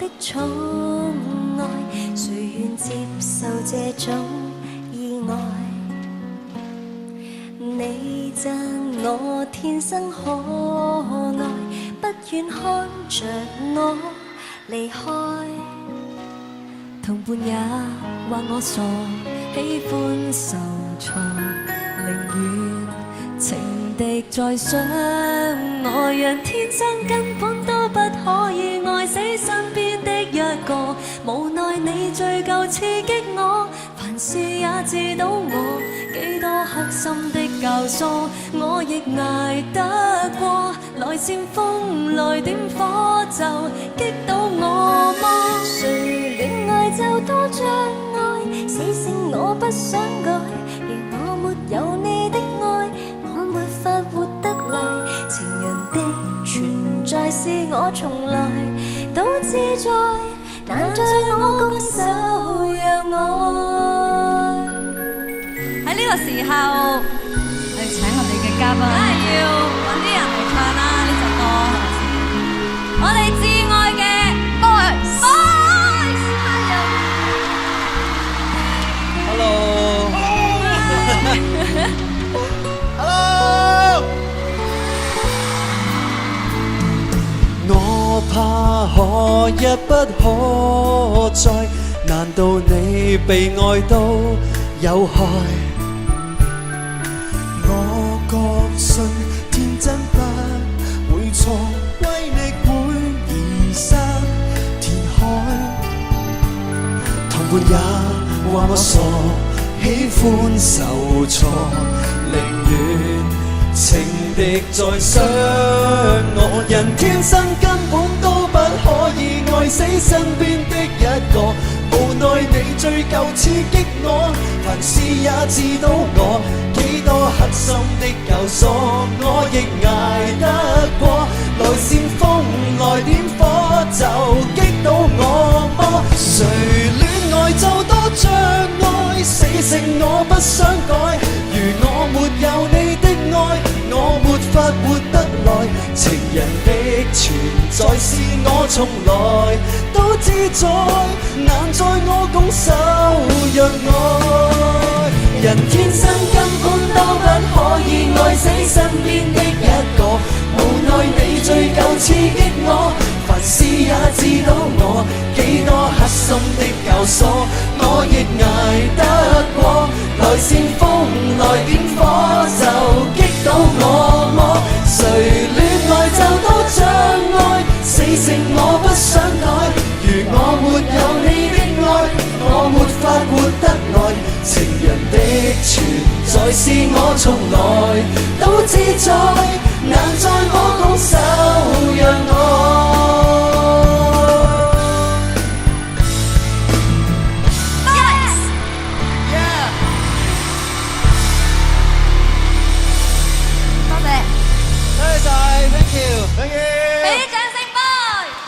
的寵愛，誰願接受這種意外？你讚我天生可愛，不願看着我離開。同伴也話我傻，喜歡受挫，寧願情敵在想我，讓天生根本都不可以愛死身邊的一個。無奈你追究刺激我，凡事也治到我，幾多黑心的教唆我亦捱得過。來煽風來點火就擊倒我麼？誰戀愛就多障礙，死性我不想改。如我沒有你的愛，我沒法活得來。情人的存在是我從來都自在，難在我拱手讓愛。喺呢個時候，我哋請我哋嘅嘉賓，梗係要揾啲人嚟唱啦呢首歌。我哋至愛嘅 Boys， Hello， 我怕可一不可再，難道你被愛都有害？我確信天真不會錯，威力會移山填海。同伴也話我傻，喜歡受挫，寧願情敵在想我。人天生根本都不可以愛死身邊的一個，無奈你追究刺激我，凡事也治到我，幾多黑心的教唆我亦捱得過。來煽風來點火就擊倒我麼？誰戀愛就多障礙，死性我不想改。如我沒有你的愛，我沒法活得來。情人的存在是我從來都自在，難在我拱手讓愛。人天生根本都不可以愛死身邊的一個，無奈你追究刺激我，凡事也治到我，幾多黑心的教唆我亦捱得過。來煽風來點火就擊倒我麼？誰戀愛就多障礙，死性我不想改。如我沒有你的愛，我沒法活得來。情人的存在是我從來都自在，難在